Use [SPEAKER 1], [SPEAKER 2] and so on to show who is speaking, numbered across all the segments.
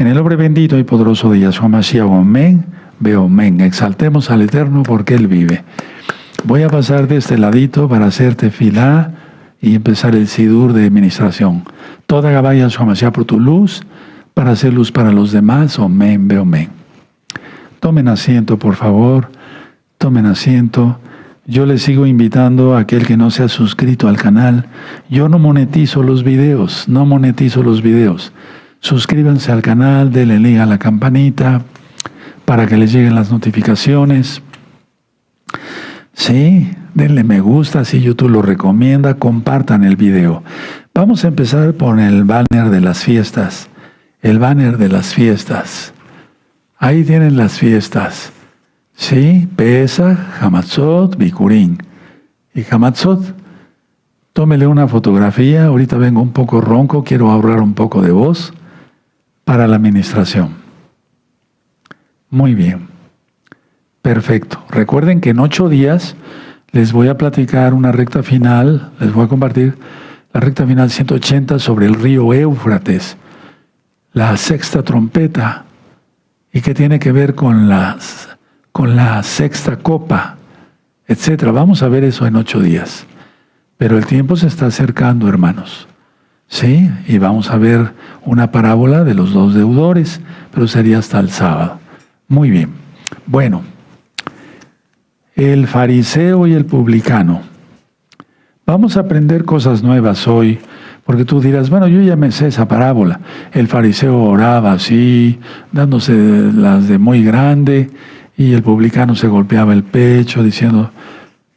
[SPEAKER 1] En el nombre bendito y poderoso de Yahshua Mashiach, amén, veo amén. Exaltemos al Eterno porque Él vive. Voy a pasar de este ladito para hacer tefilá y empezar el sidur de administración. Toda Gabá Yahshua Mashiach por tu luz, para hacer luz para los demás, amén, veo amén. Tomen asiento, por favor, tomen asiento. Yo les sigo invitando a aquel que no se ha suscrito al canal. Yo no monetizo los videos, Suscríbanse al canal, denle like a la campanita para que les lleguen las notificaciones. Sí, denle me gusta si YouTube lo recomienda, compartan el video. Vamos a empezar por el banner de las fiestas. El banner de las fiestas. Ahí tienen las fiestas. Sí, Pesach, Hamatzot, Bikurim. Y Hamatzot, tómele una fotografía. Ahorita vengo un poco ronco, quiero ahorrar un poco de voz para la administración. Muy bien. Perfecto. Recuerden que en 8 días les voy a platicar una recta final, les voy a compartir la recta final 180 sobre el río Éufrates, la sexta trompeta, y qué tiene que ver con la sexta copa, etc. Vamos a ver eso en 8 días. Pero el tiempo se está acercando, hermanos. Sí, y vamos a ver una parábola de los 2 deudores, pero sería hasta el sábado. Muy bien. Bueno, el fariseo y el publicano. Vamos a aprender cosas nuevas hoy, porque tú dirás, bueno, yo ya me sé esa parábola. El fariseo oraba así, dándose las de muy grande, y el publicano se golpeaba el pecho diciendo,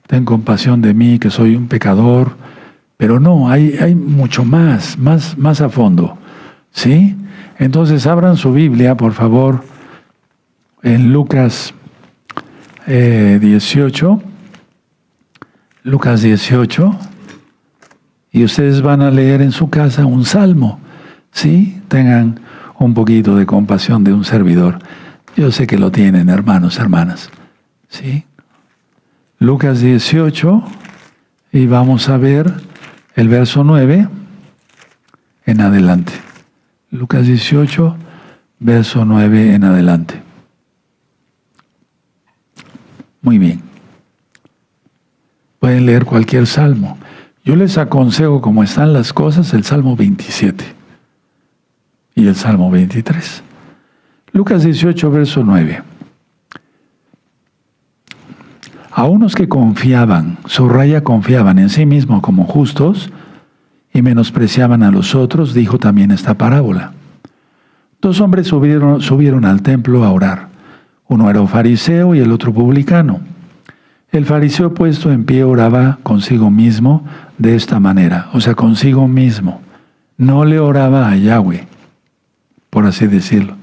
[SPEAKER 1] ten compasión de mí, que soy un pecador. Pero no, hay mucho más a fondo. ¿Sí? Entonces abran su Biblia, por favor, en Lucas 18. Lucas 18. Y ustedes van a leer en su casa un salmo. ¿Sí? Tengan un poquito de compasión de un servidor. Yo sé que lo tienen, hermanos, hermanas. ¿Sí? Lucas 18. Y vamos a ver el verso 9 en adelante. Lucas 18, verso 9 en adelante. Muy bien. Pueden leer cualquier salmo. Yo les aconsejo, como están las cosas, el Salmo 27 y el Salmo 23. Lucas 18, verso 9. A unos que confiaban, confiaban en sí mismos como justos y menospreciaban a los otros, dijo también esta parábola. 2 hombres subieron al templo a orar. Uno era un fariseo y el otro publicano. El fariseo puesto en pie oraba consigo mismo de esta manera, o sea, consigo mismo. No le oraba a Yahweh, por así decirlo.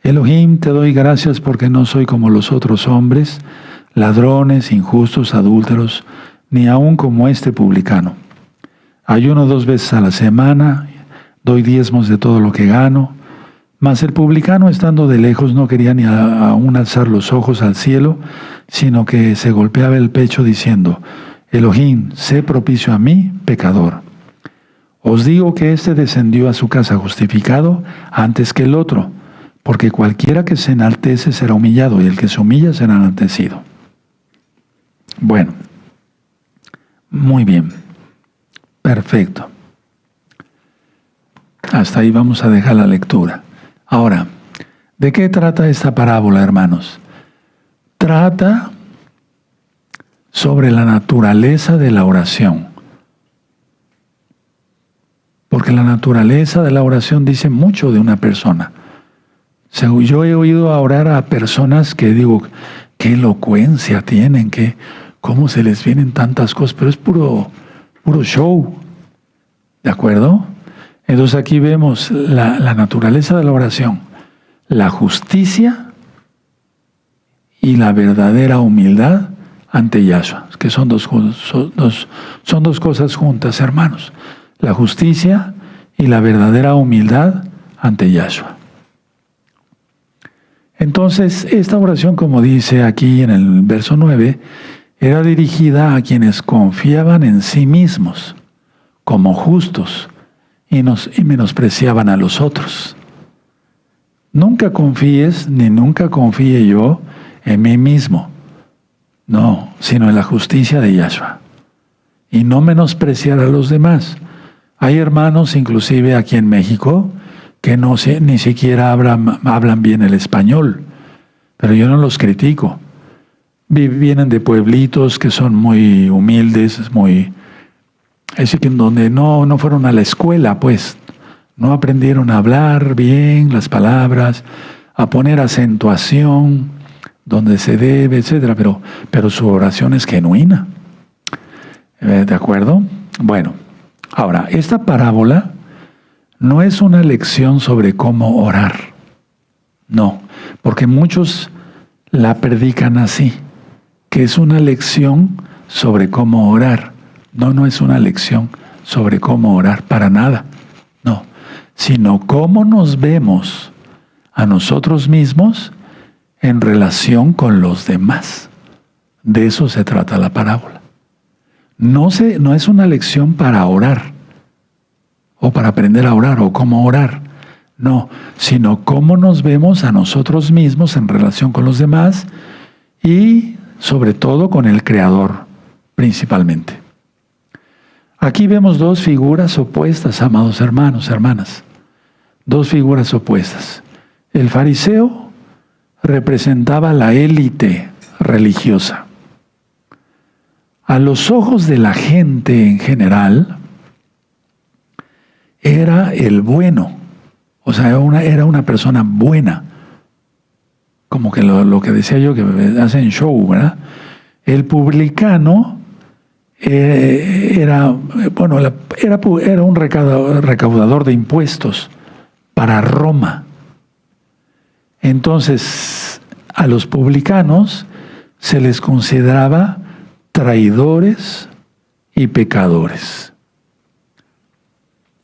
[SPEAKER 1] Elohim, te doy gracias porque no soy como los otros hombres, ladrones, injustos, adúlteros, ni aun como este publicano. Ayuno 2 veces a la semana, doy diezmos de todo lo que gano. Mas el publicano, estando de lejos, no quería ni aún alzar los ojos al cielo, sino que se golpeaba el pecho diciendo, Elohim, sé propicio a mí, pecador. Os digo que éste descendió a su casa justificado antes que el otro, porque cualquiera que se enaltece será humillado, y el que se humilla será enaltecido. Bueno, muy bien, perfecto. Hasta ahí vamos a dejar la lectura. Ahora, ¿de qué trata esta parábola, hermanos? Trata sobre la naturaleza de la oración. Porque la naturaleza de la oración dice mucho de una persona. Yo he oído orar a personas que digo, qué elocuencia tienen, cómo se les vienen tantas cosas, pero es puro show. ¿De acuerdo? Entonces aquí vemos la naturaleza de la oración, la justicia y la verdadera humildad ante Yahshua, que son dos cosas juntas, hermanos. La justicia y la verdadera humildad ante Yahshua. Entonces, esta oración, como dice aquí en el verso 9, era dirigida a quienes confiaban en sí mismos como justos y menospreciaban a los otros. Nunca confíes, ni nunca confíe yo en mí mismo. No, sino en la justicia de Yahshua. Y no menospreciar a los demás. Hay hermanos, inclusive aquí en México, que ni siquiera hablan bien el español. Pero yo no los critico. Vienen de pueblitos que son muy humildes, es decir, donde no fueron a la escuela, pues. No aprendieron a hablar bien las palabras, a poner acentuación donde se debe, etc. Pero su oración es genuina. ¿De acuerdo? Bueno, ahora, esta parábola no es una lección sobre cómo orar. No, porque muchos la predican así, que es una lección sobre cómo orar. No es una lección sobre cómo orar, para nada. No, sino cómo nos vemos a nosotros mismos en relación con los demás. De eso se trata la parábola. No es una lección para orar, o para aprender a orar, o cómo orar. No, sino cómo nos vemos a nosotros mismos en relación con los demás y sobre todo con el Creador, principalmente. Aquí vemos dos figuras opuestas, amados hermanos, hermanas. Dos figuras opuestas. El fariseo representaba la élite religiosa. A los ojos de la gente en general, era el bueno. O sea, era una persona buena. Como que lo que decía yo, que hacen show, ¿verdad? El publicano era un recaudador de impuestos para Roma. Entonces, a los publicanos se les consideraba traidores y pecadores.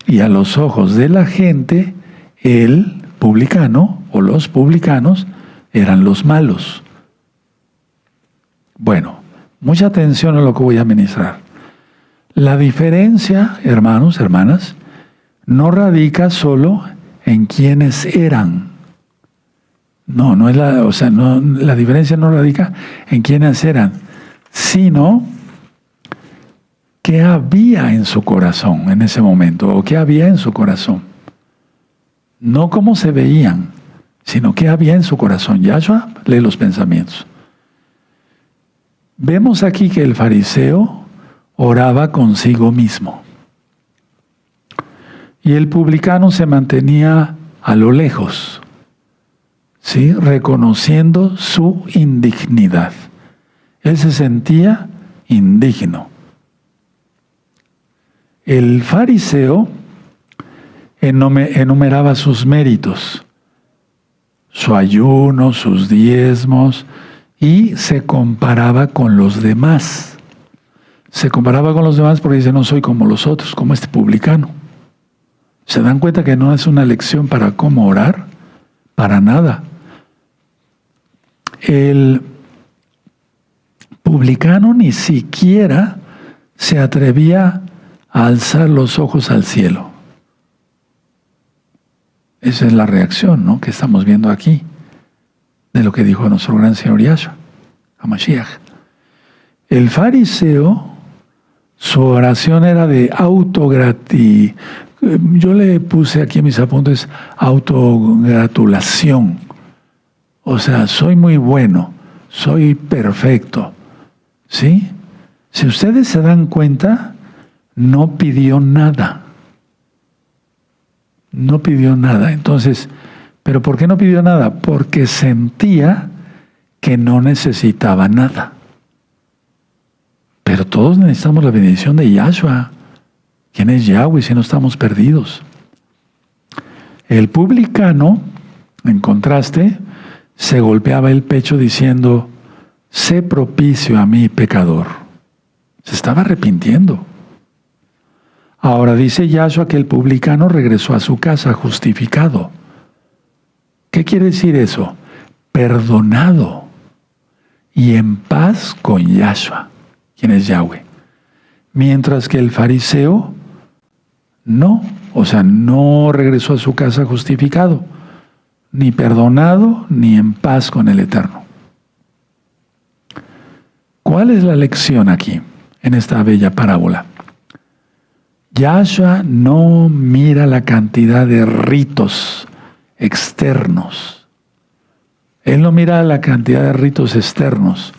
[SPEAKER 1] Y a los ojos de la gente, el publicano o los publicanos eran los malos. Bueno, mucha atención a lo que voy a ministrar. La diferencia, hermanos, hermanas, no radica solo en quiénes eran. La diferencia no radica en quiénes eran, sino qué había en su corazón en ese momento, o qué había en su corazón. No cómo se veían, sino qué había en su corazón. Yahshua lee los pensamientos. Vemos aquí que el fariseo oraba consigo mismo. Y el publicano se mantenía a lo lejos, ¿sí? Reconociendo su indignidad. Él se sentía indigno. El fariseo enumeraba sus méritos, su ayuno, sus diezmos, y se comparaba con los demás. Se comparaba con los demás porque dice, no soy como los otros, como este publicano. ¿Se dan cuenta que no es una lección para cómo orar? Para nada. El publicano ni siquiera se atrevía a alzar los ojos al cielo. Esa es la reacción, ¿no?, que estamos viendo aquí, de lo que dijo nuestro gran Señor Yahshua, HaMashiach. El fariseo, su oración era de yo le puse aquí en mis apuntes, autogratulación. O sea, soy muy bueno, soy perfecto. ¿Sí? Si ustedes se dan cuenta, no pidió nada. No pidió nada. Entonces, ¿pero por qué no pidió nada? Porque sentía que no necesitaba nada. Pero todos necesitamos la bendición de Yahshua. ¿Quién es Yahweh si no estamos perdidos? El publicano, en contraste, se golpeaba el pecho diciendo, sé propicio a mí, pecador. Se estaba arrepintiendo. Ahora dice Yahshua que el publicano regresó a su casa justificado. ¿Qué quiere decir eso? Perdonado y en paz con Yahshua, quien es Yahweh. Mientras que el fariseo no regresó a su casa justificado. ni perdonado, ni en paz con el Eterno. ¿Cuál es la lección aquí, en esta bella parábola? Yahshua no mira la cantidad de ritos externos. Él no mira la cantidad de ritos externos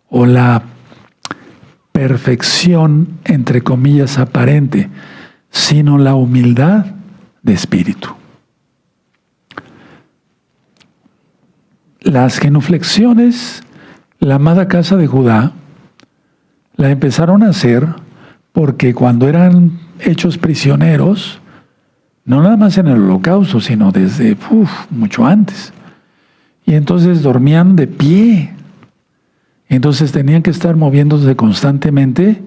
[SPEAKER 1] o la perfección, entre comillas, aparente, sino la humildad de espíritu. Las genuflexiones, la amada casa de Judá, la empezaron a hacer porque cuando eran hechos prisioneros, no nada más en el Holocausto, sino desde mucho antes. Y entonces dormían de pie. Entonces tenían que estar moviéndose constantemente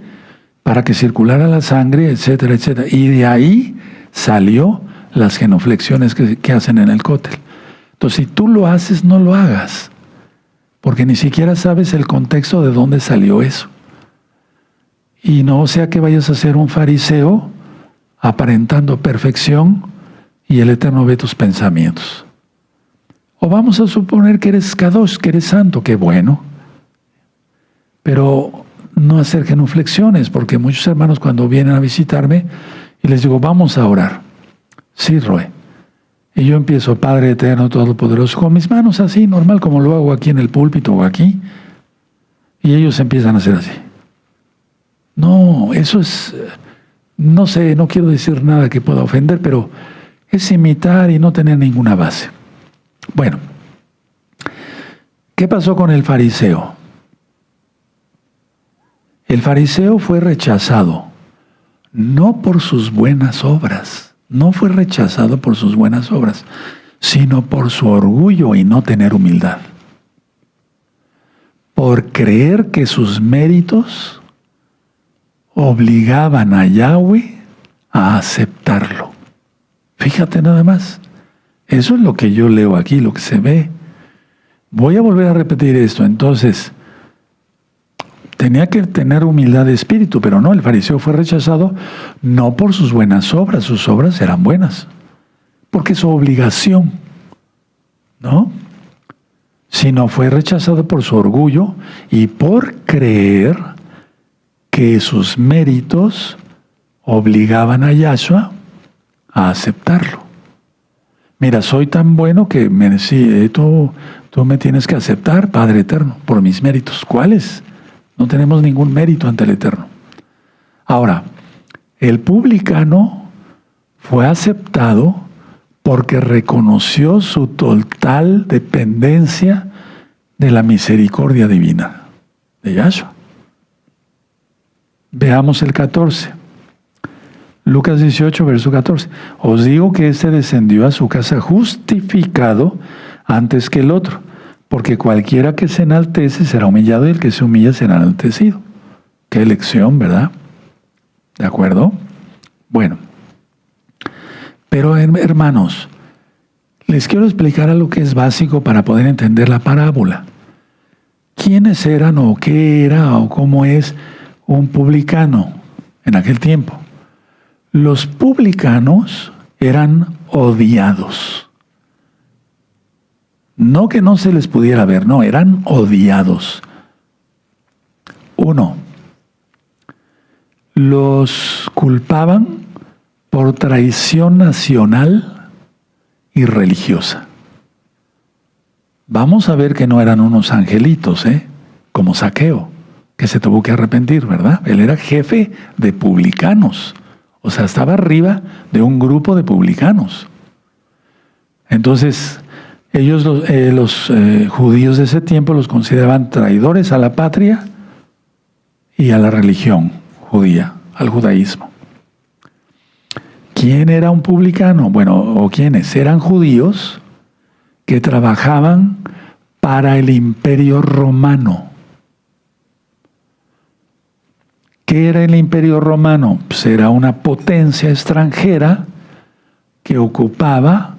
[SPEAKER 1] para que circulara la sangre, etcétera, etcétera. Y de ahí salió las genuflexiones que hacen en el cótel. Entonces, si tú lo haces, no lo hagas, porque ni siquiera sabes el contexto de dónde salió eso. Y no sea que vayas a ser un fariseo aparentando perfección y el Eterno ve tus pensamientos. O vamos a suponer que eres kadosh, que eres santo, qué bueno. Pero no hacer genuflexiones, porque muchos hermanos cuando vienen a visitarme y les digo, vamos a orar. Sí, Roe. Y yo empiezo, Padre Eterno, Todopoderoso, con mis manos así, normal, como lo hago aquí en el púlpito o aquí. Y ellos empiezan a hacer así. No, eso es, no sé, no quiero decir nada que pueda ofender, pero es imitar y no tener ninguna base. Bueno, ¿qué pasó con el fariseo? El fariseo fue rechazado, no por sus buenas obras, no fue rechazado por sus buenas obras, sino por su orgullo y no tener humildad. Por creer que sus méritos obligaban a Yahweh a aceptarlo. Fíjate nada más. Eso es lo que yo leo aquí, lo que se ve. Voy a volver a repetir esto. Entonces, tenía que tener humildad de espíritu, pero no, el fariseo fue rechazado no por sus buenas obras, sus obras eran buenas, porque es su obligación, ¿no? Sino fue rechazado por su orgullo y por creer que sus méritos obligaban a Yahshua a aceptarlo. Mira, soy tan bueno que tú me tienes que aceptar, Padre Eterno, por mis méritos. ¿Cuáles? No tenemos ningún mérito ante el Eterno. Ahora, el publicano fue aceptado porque reconoció su total dependencia de la misericordia divina de Yahshua. Veamos el 14. Lucas 18, verso 14. Os digo que éste descendió a su casa justificado antes que el otro, porque cualquiera que se enaltece será humillado y el que se humilla será enaltecido. Qué elección, ¿verdad? ¿De acuerdo? Bueno. Pero hermanos, les quiero explicar algo que es básico para poder entender la parábola. ¿Quiénes eran o qué era o cómo es un publicano en aquel tiempo? Los publicanos eran odiados. No que no se les pudiera ver, no, eran odiados. 1. Los culpaban por traición nacional y religiosa. Vamos a ver que no eran unos angelitos, como Zaqueo, que se tuvo que arrepentir, ¿verdad? Él era jefe de publicanos, o sea, estaba arriba de un grupo de publicanos. Entonces, ellos, los judíos de ese tiempo, los consideraban traidores a la patria y a la religión judía, al judaísmo. ¿Quién era un publicano? Bueno, ¿o quiénes? Eran judíos que trabajaban para el Imperio Romano. ¿Qué era el Imperio Romano? Pues era una potencia extranjera que ocupaba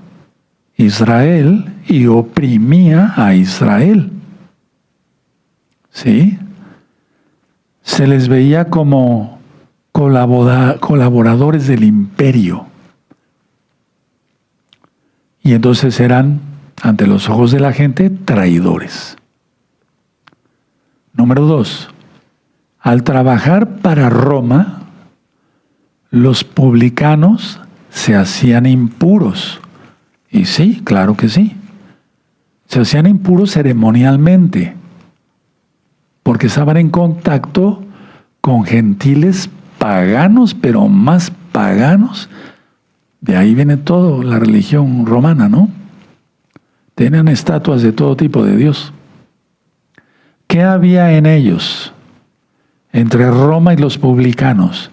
[SPEAKER 1] Israel y oprimía a Israel. ¿Sí? Se les veía como colaboradores del imperio. Y entonces eran ante los ojos de la gente, traidores. Número 2. Al trabajar para Roma, los publicanos se hacían impuros. Y sí, claro que sí. Se hacían impuros ceremonialmente, porque estaban en contacto con gentiles paganos, pero más paganos. De ahí viene toda la religión romana, ¿no? Tenían estatuas de todo tipo de Dios. ¿Qué había en ellos? Entre Roma y los publicanos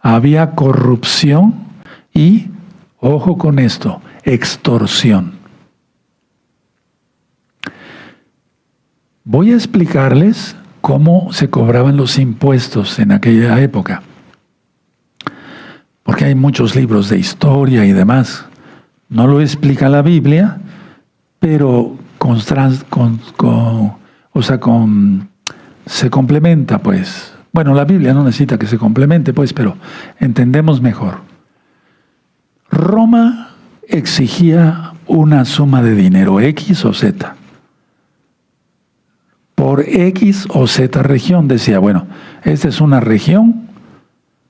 [SPEAKER 1] había corrupción y, ojo con esto, extorsión. Voy a explicarles cómo se cobraban los impuestos en aquella época, porque hay muchos libros de historia y demás. No lo explica la Biblia, pero se complementa, pues. Bueno, la Biblia no necesita que se complemente, pues, pero entendemos mejor. Roma exigía una suma de dinero, X o Z. Por X o Z región decía, bueno, esta es una región,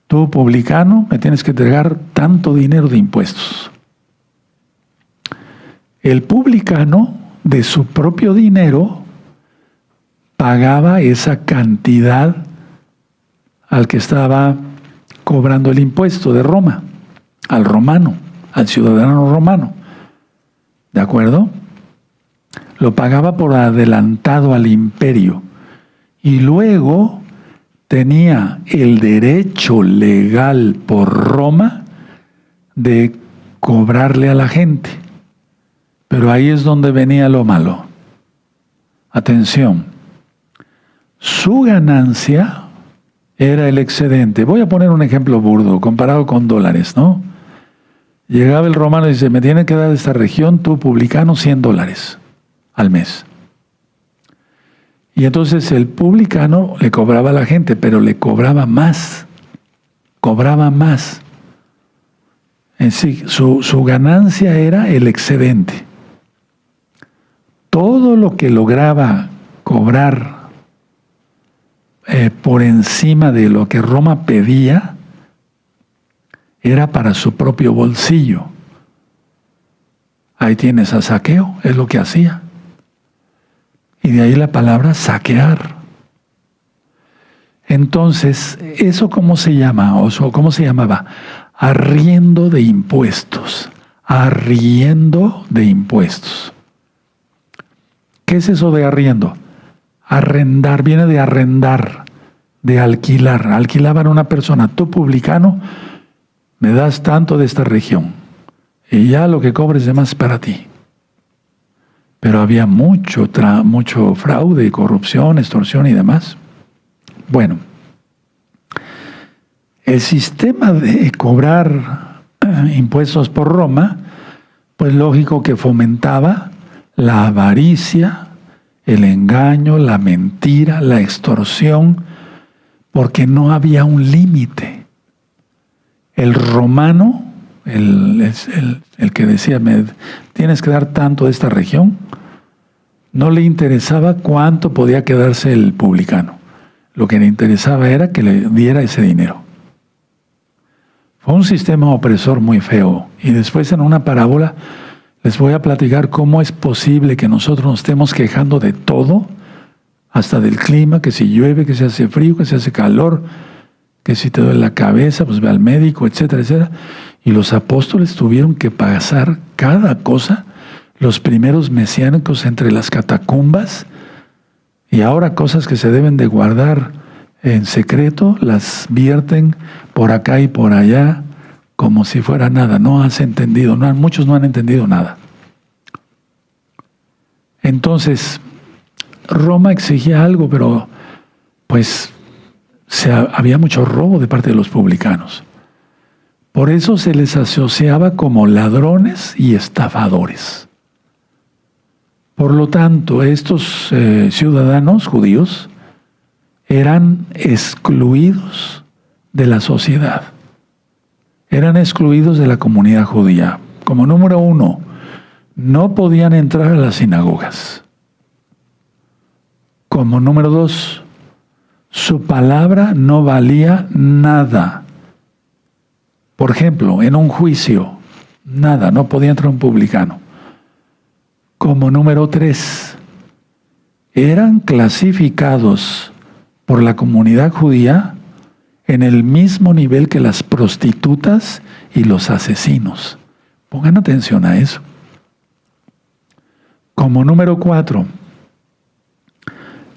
[SPEAKER 1] tú publicano me tienes que entregar tanto dinero de impuestos. El publicano de su propio dinero pagaba esa cantidad al que estaba cobrando el impuesto de Roma, al romano, al ciudadano romano. ¿De acuerdo? Lo pagaba por adelantado al imperio y luego tenía el derecho legal por Roma de cobrarle a la gente. Pero ahí es donde venía lo malo. Atención, su ganancia era el excedente. Voy a poner un ejemplo burdo, comparado con dólares, ¿no? Llegaba el romano y dice, me tiene que dar esta región, tú publicano, $100 al mes. Y entonces el publicano le cobraba a la gente, pero le cobraba más. Cobraba más. En sí, su ganancia era el excedente. Todo lo que lograba cobrar por encima de lo que Roma pedía era para su propio bolsillo. Ahí tienes a saqueo, es lo que hacía. Y de ahí la palabra saquear. Entonces, ¿eso cómo se llama? O ¿cómo se llamaba? Arriendo de impuestos. Arriendo de impuestos. ¿Qué es eso de arriendo? Arrendar, viene de arrendar, de alquilar. Alquilaban a una persona, tú publicano, me das tanto de esta región. Y ya lo que cobres de más para ti. Pero había mucho fraude, corrupción, extorsión y demás. Bueno, el sistema de cobrar impuestos por Roma, pues lógico que fomentaba la avaricia, el engaño, la mentira, la extorsión, porque no había un límite. El romano, el que decía, me tienes que dar tanto de esta región, no le interesaba cuánto podía quedarse el publicano. Lo que le interesaba era que le diera ese dinero. Fue un sistema opresor muy feo. Y después en una parábola les voy a platicar cómo es posible que nosotros nos estemos quejando de todo, hasta del clima, que si llueve, que se hace frío, que se hace calor, que si te duele la cabeza, pues ve al médico, etcétera, etcétera. Y los apóstoles tuvieron que pasar cada cosa, los primeros mesiánicos entre las catacumbas, y ahora cosas que se deben de guardar en secreto, las vierten por acá y por allá, como si fuera nada. No has entendido, muchos no han entendido nada. Entonces, Roma exigía algo, pero pues había mucho robo de parte de los publicanos. Por eso se les asociaba como ladrones y estafadores. Por lo tanto, estos ciudadanos judíos eran excluidos de la sociedad. Eran excluidos de la comunidad judía. Como número 1, no podían entrar a las sinagogas. Como número 2, su palabra no valía nada. Por ejemplo, en un juicio, nada, no podía entrar un publicano. Como número 3, eran clasificados por la comunidad judía en el mismo nivel que las prostitutas y los asesinos. Pongan atención a eso. Como número 4,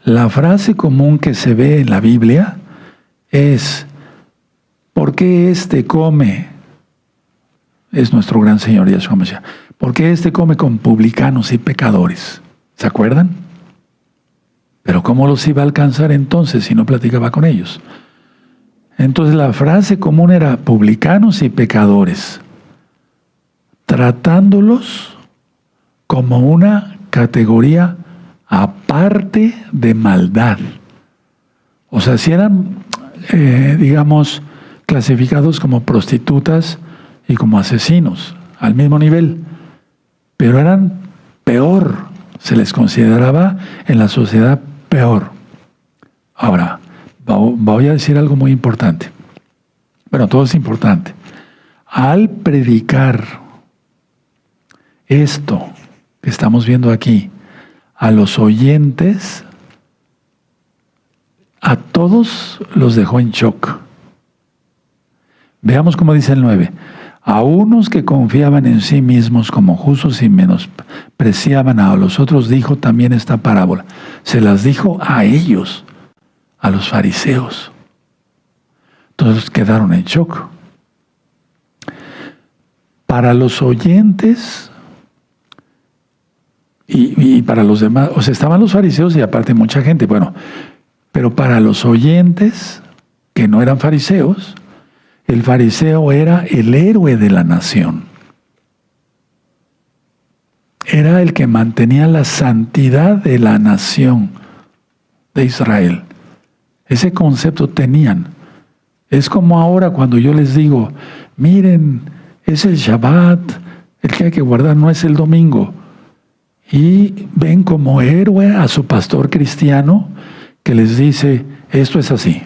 [SPEAKER 1] la frase común que se ve en la Biblia es: ¿por qué este come? Es nuestro gran Señor Yahshua Mashiach. ¿Por qué este come con publicanos y pecadores? ¿Se acuerdan? Pero ¿cómo los iba a alcanzar entonces si no platicaba con ellos? Entonces la frase común era publicanos y pecadores, tratándolos como una categoría aparte de maldad. O sea, si eran, digamos, clasificados como prostitutas y como asesinos, al mismo nivel, pero eran peor, se les consideraba en la sociedad peor. Ahora, voy a decir algo muy importante. Bueno, todo es importante. Al predicar esto que estamos viendo aquí a los oyentes, a todos los dejó en shock. Veamos cómo dice el 9. A unos que confiaban en sí mismos como justos y menospreciaban a los otros, dijo también esta parábola. Se las dijo a ellos, a los fariseos. Todos quedaron en shock. Para los oyentes y para los demás, o sea, estaban los fariseos y aparte mucha gente, bueno, pero para los oyentes que no eran fariseos, el fariseo era el héroe de la nación. Era el que mantenía la santidad de la nación de Israel. Ese concepto tenían. Es como ahora cuando yo les digo, miren, es el Shabbat, el que hay que guardar no es el domingo. Y ven como héroe a su pastor cristiano que les dice, esto es así.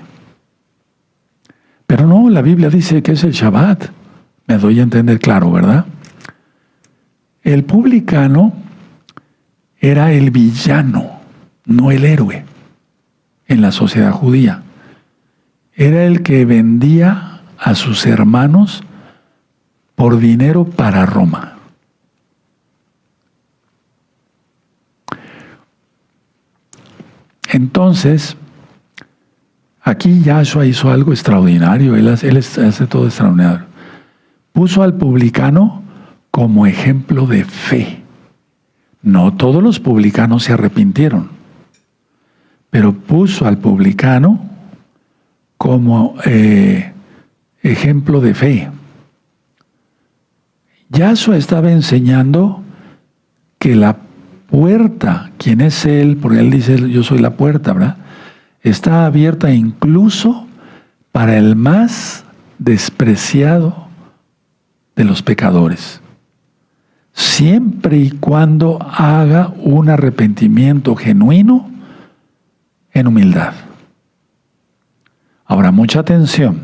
[SPEAKER 1] Pero no, la Biblia dice que es el Shabbat. Me doy a entender claro, ¿verdad? El publicano era el villano, no el héroe, en la sociedad judía. Era el que vendía a sus hermanos por dinero para Roma. Entonces, aquí Yahshua hizo algo extraordinario, él hace todo extraordinario. Puso al publicano como ejemplo de fe. No todos los publicanos se arrepintieron, pero puso al publicano como ejemplo de fe. Yahshua estaba enseñando que la puerta, ¿quién es Él? Porque Él dice, yo soy la puerta, ¿verdad? Está abierta incluso para el más despreciado de los pecadores, siempre y cuando haga un arrepentimiento genuino en humildad. Ahora, mucha atención.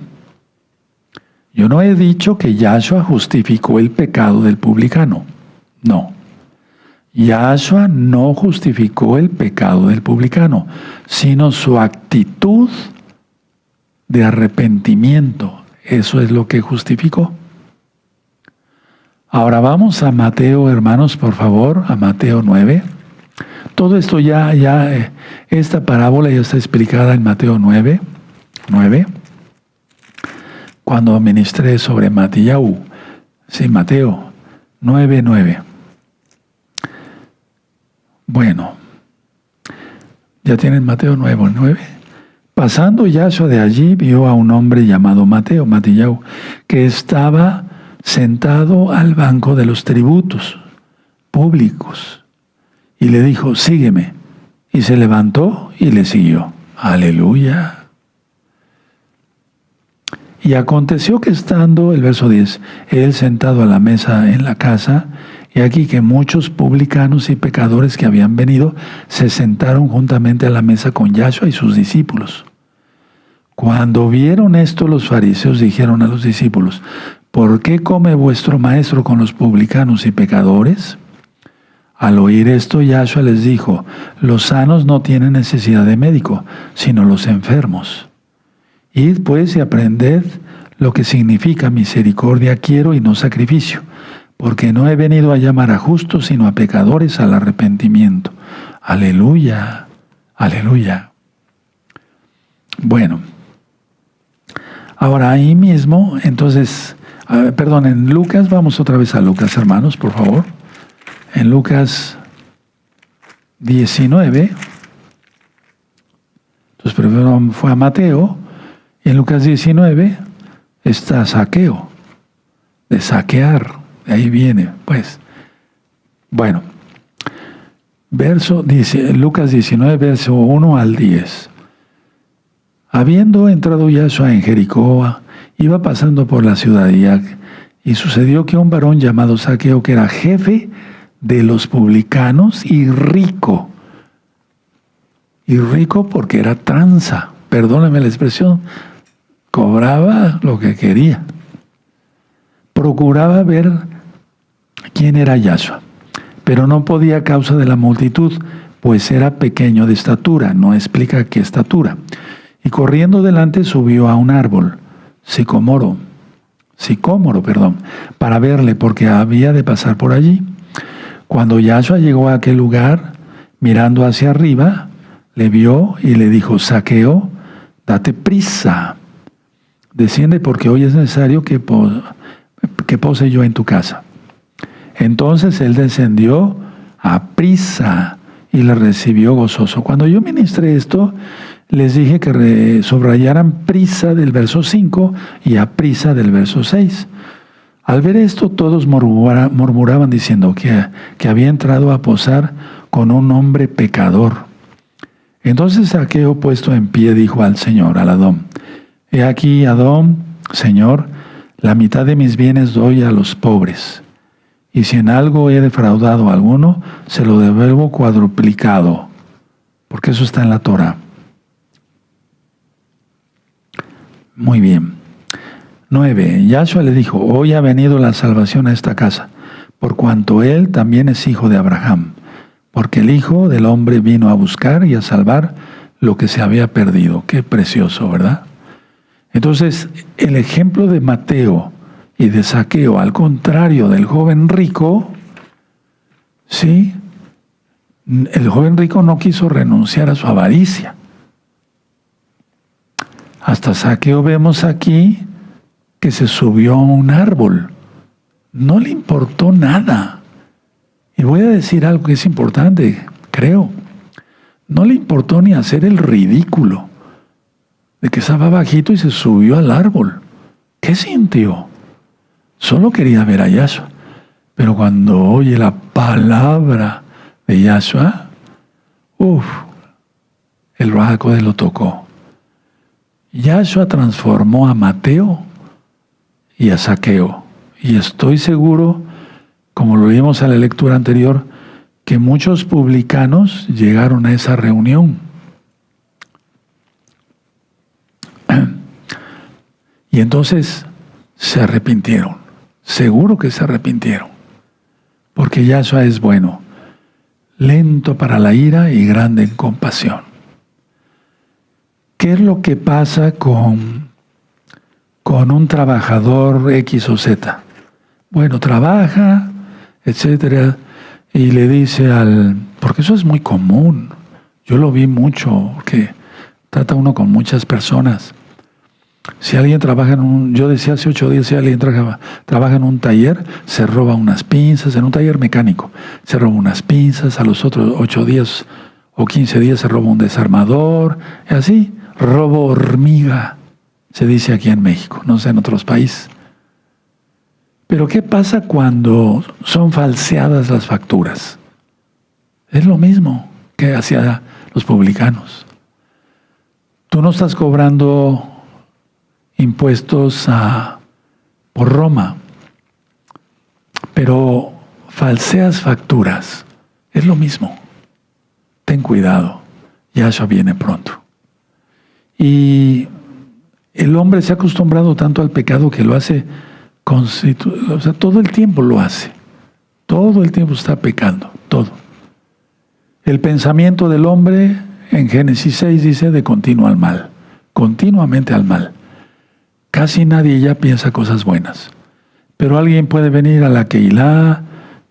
[SPEAKER 1] Yo no he dicho que Yahshua justificó el pecado del publicano. No. Yahshua no justificó el pecado del publicano, sino su actitud de arrepentimiento. Eso es lo que justificó. Ahora vamos a Mateo, hermanos, por favor, a Mateo 9. Todo esto esta parábola ya está explicada en Mateo 9, cuando ministré sobre Matías. Sí, Mateo 9. Bueno, ya tienen Mateo 9. Pasando Yahshua de allí, vio a un hombre llamado Matías, que estaba sentado al banco de los tributos públicos, y le dijo, sígueme. Y se levantó y le siguió. Aleluya. Y aconteció que estando, el verso 10, él sentado a la mesa en la casa, Y aquí que muchos publicanos y pecadores que habían venido se sentaron juntamente a la mesa con Yahshua y sus discípulos. Cuando vieron esto, los fariseos dijeron a los discípulos: ¿por qué come vuestro maestro con los publicanos y pecadores? Al oír esto, Yahshua les dijo: los sanos no tienen necesidad de médico, sino los enfermos. Id pues y aprended lo que significa misericordia quiero y no sacrificio, porque no he venido a llamar a justos, sino a pecadores al arrepentimiento. Aleluya, aleluya. Bueno, ahora ahí mismo, entonces, en Lucas, vamos otra vez a Lucas, hermanos, por favor. En Lucas 19, entonces primero fue a Mateo, y en Lucas 19 está Zaqueo, de saquear, de ahí viene, pues. Bueno, Lucas 19, verso 1 al 10. Habiendo entrado Yahshua en Jericó, iba pasando por la ciudad y sucedió que un varón llamado Zaqueo, que era jefe de los publicanos y rico porque era tranza, perdóname la expresión, cobraba lo que quería, procuraba ver quién era Yahshua, pero no podía a causa de la multitud, pues era pequeño de estatura, no explica qué estatura, y corriendo delante subió a un árbol, sicómoro, para verle, porque había de pasar por allí. Cuando Yahshua llegó a aquel lugar, mirando hacia arriba, le vio y le dijo: Zaqueo, date prisa, desciende, porque hoy es necesario que pose yo en tu casa. Entonces él descendió a prisa y le recibió gozoso. Cuando yo ministré esto, les dije que subrayaran prisa del verso 5 y a prisa del verso 6. Al ver esto, todos murmuraban diciendo que había entrado a posar con un hombre pecador. Entonces Zaqueo, puesto en pie, dijo al Señor, al Adón: he aquí, Adón, Señor, la mitad de mis bienes doy a los pobres, y si en algo he defraudado a alguno, se lo devuelvo cuadruplicado, porque eso está en la Torah. Muy bien. 9. Yahshua le dijo: hoy ha venido la salvación a esta casa, por cuanto él también es hijo de Abraham, porque el Hijo del Hombre vino a buscar y a salvar lo que se había perdido. Qué precioso, ¿verdad? Entonces, el ejemplo de Mateo y de Zaqueo, al contrario del joven rico, ¿sí? El joven rico no quiso renunciar a su avaricia. Hasta Zaqueo vemos aquí que se subió a un árbol. No le importó nada. Y voy a decir algo que es importante, creo. No le importó ni hacer el ridículo de que estaba bajito y se subió al árbol. ¿Qué sintió? Solo quería ver a Yahshua. Pero cuando oye la palabra de Yahshua, el Ruach HaKodesh lo tocó. Yahshua transformó a Mateo y a Zaqueo. Y estoy seguro, como lo vimos en la lectura anterior, que muchos publicanos llegaron a esa reunión. Y entonces se arrepintieron. Seguro que se arrepintieron. Porque Yahshua es bueno, lento para la ira y grande en compasión. ¿Qué es lo que pasa con un trabajador X o Z? Bueno, trabaja, etcétera, y le dice porque eso es muy común, yo lo vi mucho, porque trata uno con muchas personas. Si alguien trabaja yo decía hace 8 días, si alguien trabaja en un taller, se roba unas pinzas, en un taller mecánico, se roba unas pinzas, a los otros 8 días o 15 días se roba un desarmador, y así, robo hormiga, se dice aquí en México, no sé en otros países. Pero ¿qué pasa cuando son falseadas las facturas? Es lo mismo que hacían los publicanos. Tú no estás cobrando impuestos por Roma, pero falseas facturas, es lo mismo. Ten cuidado, Yahshua viene pronto. Y el hombre se ha acostumbrado tanto al pecado que lo hace, o sea, todo el tiempo lo hace. Todo el tiempo está pecando, todo. El pensamiento del hombre, en Génesis 6 dice, de continuo al mal, continuamente al mal. Casi nadie ya piensa cosas buenas. Pero alguien puede venir a la Keilah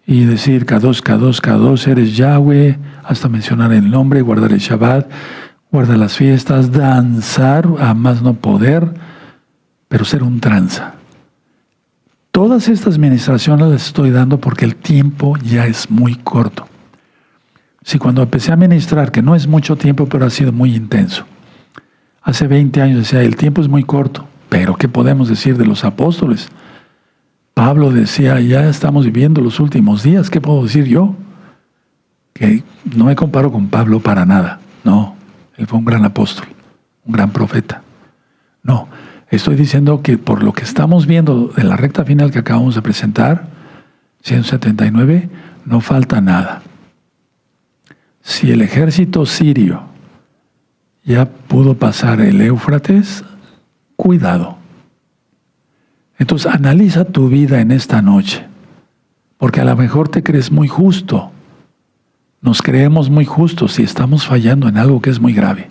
[SPEAKER 1] y decir, Kadosh, Kadosh, Kadosh, eres Yahweh, hasta mencionar el nombre, guardar el Shabbat, guardar las fiestas, danzar a más no poder, pero ser un tranza. Todas estas ministraciones las estoy dando porque el tiempo ya es muy corto. Si cuando empecé a ministrar, que no es mucho tiempo, pero ha sido muy intenso. Hace 20 años decía, el tiempo es muy corto, pero ¿qué podemos decir de los apóstoles? Pablo decía, ya estamos viviendo los últimos días, ¿qué puedo decir yo? Que no me comparo con Pablo para nada, no, él fue un gran apóstol, un gran profeta. No, estoy diciendo que por lo que estamos viendo de la recta final que acabamos de presentar, 179, no falta nada. Si el ejército sirio ya pudo pasar el Éufrates, cuidado. Entonces analiza tu vida en esta noche, porque a lo mejor te crees muy justo. Nos creemos muy justos y estamos fallando en algo que es muy grave.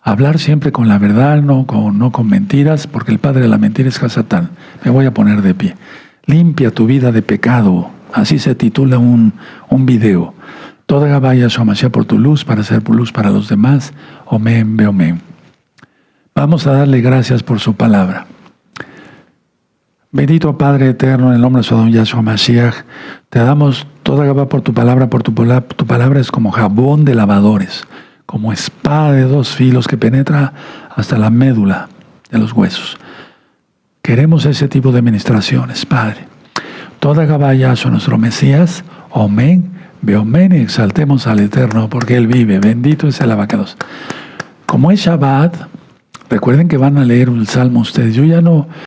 [SPEAKER 1] Hablar siempre con la verdad, no con mentiras, porque el padre de la mentira es Hasatán. Me voy a poner de pie. Limpia tu vida de pecado. Así se titula un video. Toda Gabaya Shomashiach por tu luz, para ser luz para los demás. Omen, beomen. Vamos a darle gracias por su palabra. Bendito Padre eterno, en el nombre de su Adón Yahshua Mashiach, te damos toda Gabá por tu palabra es como jabón de lavadores, como espada de 2 filos que penetra hasta la médula de los huesos. Queremos ese tipo de ministraciones, Padre. Toda Gabá Yahshua, nuestro Mesías, Omen, Beomen, y exaltemos al Eterno, porque Él vive. Bendito es el abacados. Como es Shabbat, recuerden que van a leer un salmo ustedes. Yo ya no